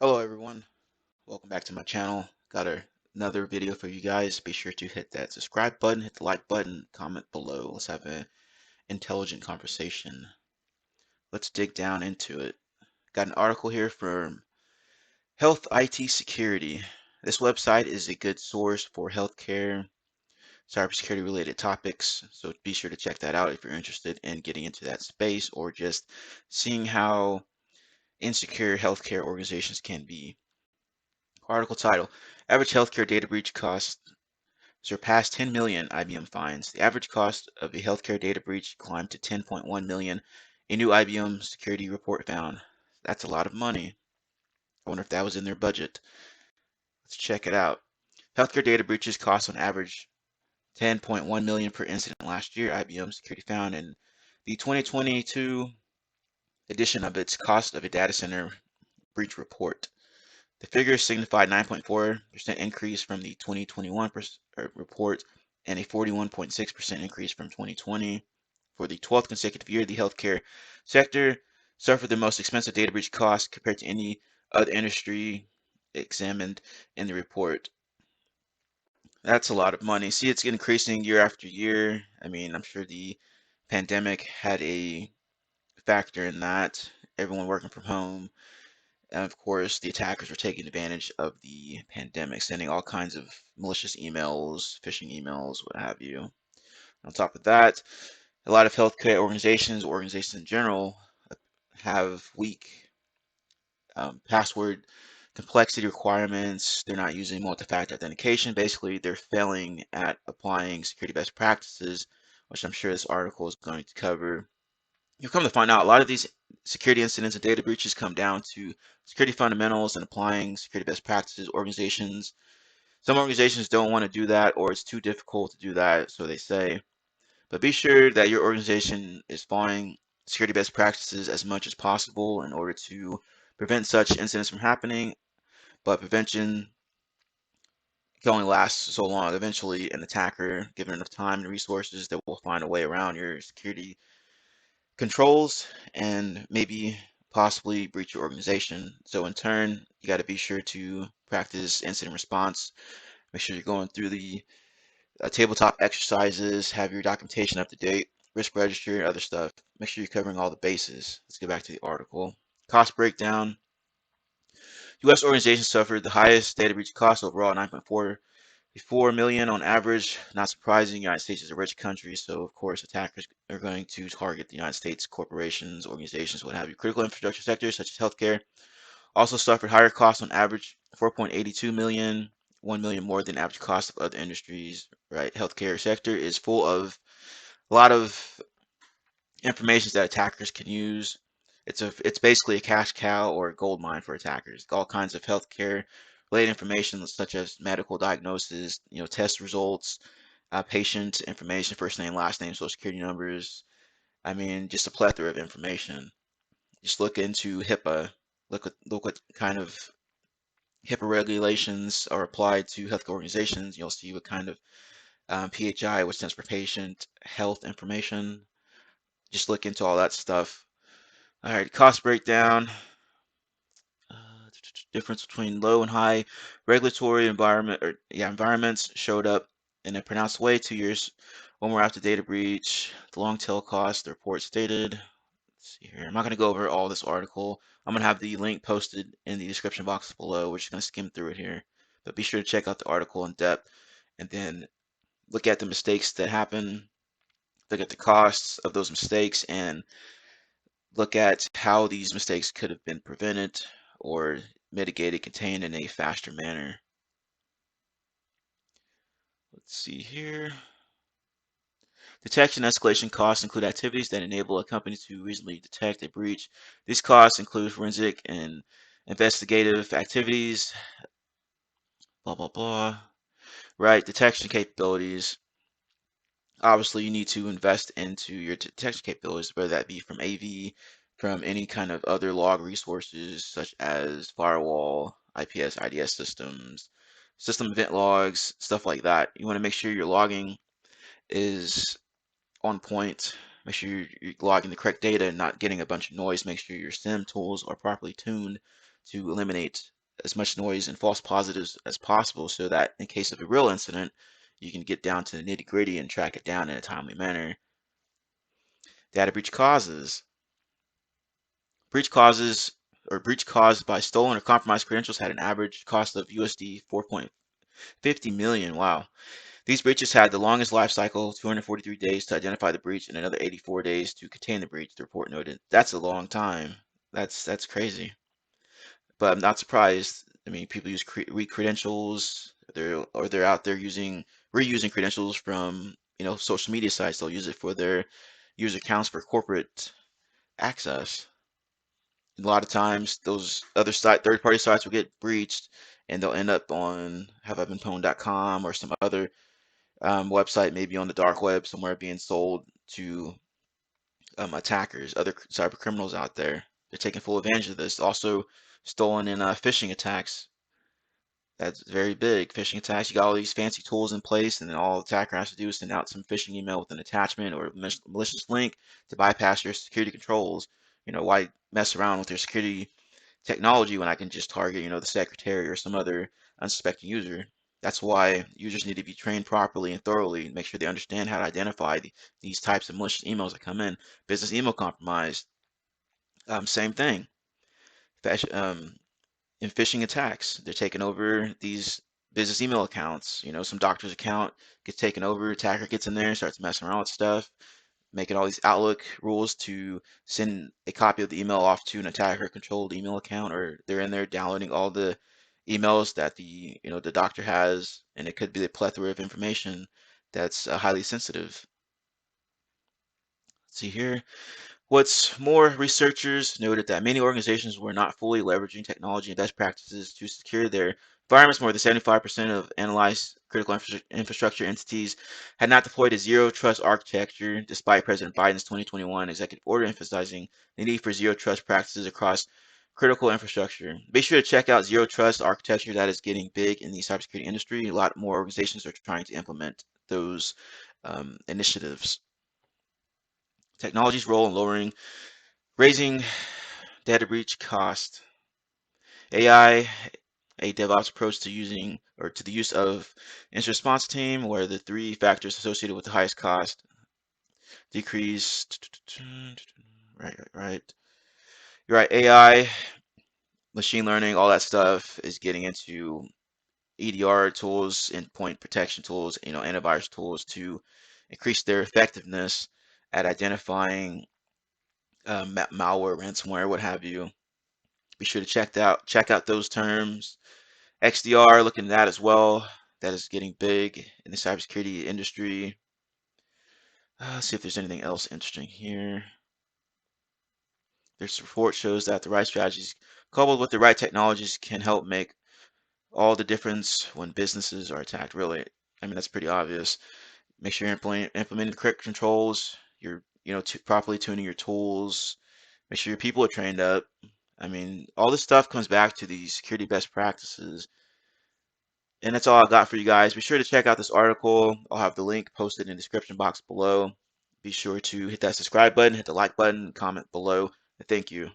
Hello everyone, welcome back to my channel. Got another video for you guys. Be sure to hit that subscribe button, hit the like button, comment below. Let's have an intelligent conversation. Let's dig down into it. Got an article here from Health IT Security. This website is a good source for healthcare, cybersecurity related topics. So be sure to check that out if you're interested in getting into that space or just seeing how insecure healthcare organizations can be. Article title: Average healthcare data breach cost surpassed 10 million IBM finds. The average cost of a healthcare data breach climbed to 10.1 million, a new IBM security report found. That's a lot of money. I wonder if that was in their budget. Let's check it out. Healthcare data breaches cost on average 10.1 million per incident last year, IBM security found in the 2022 edition of its cost of a data center breach report. The figures signified 9.4% increase from the 2021 report and a 41.6% increase from 2020. For the 12th consecutive year, the healthcare sector suffered the most expensive data breach costs compared to any other industry examined in the report. That's a lot of money. See, it's increasing year after year. I mean, I'm sure the pandemic had a factor in that. Everyone working from home. And of course, the attackers were taking advantage of the pandemic, sending all kinds of malicious emails, phishing emails, what have you. On top of that, a lot of healthcare organizations in general, have weak password complexity requirements. They're not using multi-factor authentication. Basically, they're failing at applying security best practices, which I'm sure this article is going to cover. You'll come to find out a lot of these security incidents and data breaches come down to security fundamentals and applying security best practices. Some organizations don't want to do that, or it's too difficult to do that, so they say. But be sure that your organization is following security best practices as much as possible in order to prevent such incidents from happening. But prevention can only last so long. Eventually, an attacker, given enough time and resources, they will find a way around your security controls and maybe possibly breach your organization. So in turn, you got to be sure to practice incident response. Make sure you're going through the tabletop exercises, have your documentation up to date, risk register, and other stuff. Make sure you're covering all the bases. Let's get back to the article. Cost breakdown. U.S. organizations suffered the highest data breach cost overall, 9.4 million on average. Not surprising, the United States is a rich country, so of course attackers are going to target the United States corporations, organizations, what have you. Critical infrastructure sectors such as healthcare also suffered higher costs on average, 4.82 million, 1 million more than average cost of other industries, right? Healthcare sector is full of a lot of information that attackers can use. It's basically a cash cow or a gold mine for attackers. All kinds of healthcare related information such as medical diagnosis, test results, patient information, first name, last name, social security numbers. I mean, just a plethora of information. Just look into HIPAA. Look what kind of HIPAA regulations are applied to healthcare organizations. You'll see what kind of PHI, which stands for patient health information. Just look into all that stuff. All right, cost breakdown. Difference between low and high regulatory environments showed up in a pronounced way 2 years or more after data breach. The long tail cost, the report stated. Let's see here. I'm not going to go over all this article. I'm going to have the link posted in the description box below. We're just going to skim through it here. But be sure to check out the article in depth and then look at the mistakes that happen, look at the costs of those mistakes, and look at how these mistakes could have been prevented or mitigated, contained in a faster manner. Let's see here. Detection and escalation costs include activities that enable a company to reasonably detect a breach. These costs include forensic and investigative activities, blah, blah, blah. Right, detection capabilities. Obviously, you need to invest into your detection capabilities, whether that be from AV, from any kind of other log resources such as firewall, IPS, IDS systems, system event logs, stuff like that. You want to make sure your logging is on point. Make sure you're logging the correct data and not getting a bunch of noise. Make sure your SIM tools are properly tuned to eliminate as much noise and false positives as possible so that in case of a real incident, you can get down to the nitty gritty and track it down in a timely manner. Data breach causes. Breach caused by stolen or compromised credentials had an average cost of USD 4.50 million. Wow. These breaches had the longest life cycle, 243 days to identify the breach and another 84 days to contain the breach, the report noted. That's a long time. That's crazy. But I'm not surprised. I mean, people use weak credentials. They're out there reusing credentials from social media sites. They'll use it for their user accounts for corporate access. A lot of times, those other third-party sites will get breached, and they'll end up on haveibeenpwned.com or some other website, maybe on the dark web somewhere, being sold to attackers, other cyber criminals out there. They're taking full advantage of this. Also, stolen in phishing attacks. That's very big. Phishing attacks, you got all these fancy tools in place, and then all the attacker has to do is send out some phishing email with an attachment or a malicious link to bypass your security controls. Why mess around with your security technology when I can just target, the secretary or some other unsuspecting user? That's why users need to be trained properly and thoroughly, and make sure they understand how to identify these types of malicious emails that come in. Business email compromise, same thing. In phishing attacks, they're taking over these business email accounts. Some doctor's account gets taken over, attacker gets in there, starts messing around with stuff, making all these Outlook rules to send a copy of the email off to an attacker-controlled email account, or they're in there downloading all the emails that the doctor has, and it could be a plethora of information that's highly sensitive. Let's see here. What's more, researchers noted that many organizations were not fully leveraging technology and best practices to secure their environments. More than 75% of analyzed critical infrastructure entities had not deployed a zero trust architecture, despite President Biden's 2021 executive order emphasizing the need for zero trust practices across critical infrastructure. Be sure to check out zero trust architecture. That is getting big in the cybersecurity industry. A lot more organizations are trying to implement those initiatives. Technology's role in raising data breach cost. AI, a DevOps approach to the use of incident response team, where the three factors associated with the highest cost decrease. Right. You're right. AI, machine learning, all that stuff is getting into EDR tools, endpoint protection tools, antivirus tools to increase their effectiveness at identifying malware, ransomware, what have you. Be sure to check out those terms. XDR, looking at that as well. That is getting big in the cybersecurity industry. Let's see if there's anything else interesting here. This report shows that the right strategies coupled with the right technologies can help make all the difference when businesses are attacked. Really, I mean, that's pretty obvious. Make sure you're implementing the correct controls. You're, properly tuning your tools. Make sure your people are trained up. I mean, all this stuff comes back to the security best practices. And that's all I got for you guys. Be sure to check out this article. I'll have the link posted in the description box below. Be sure to hit that subscribe button, hit the like button, comment below. And thank you.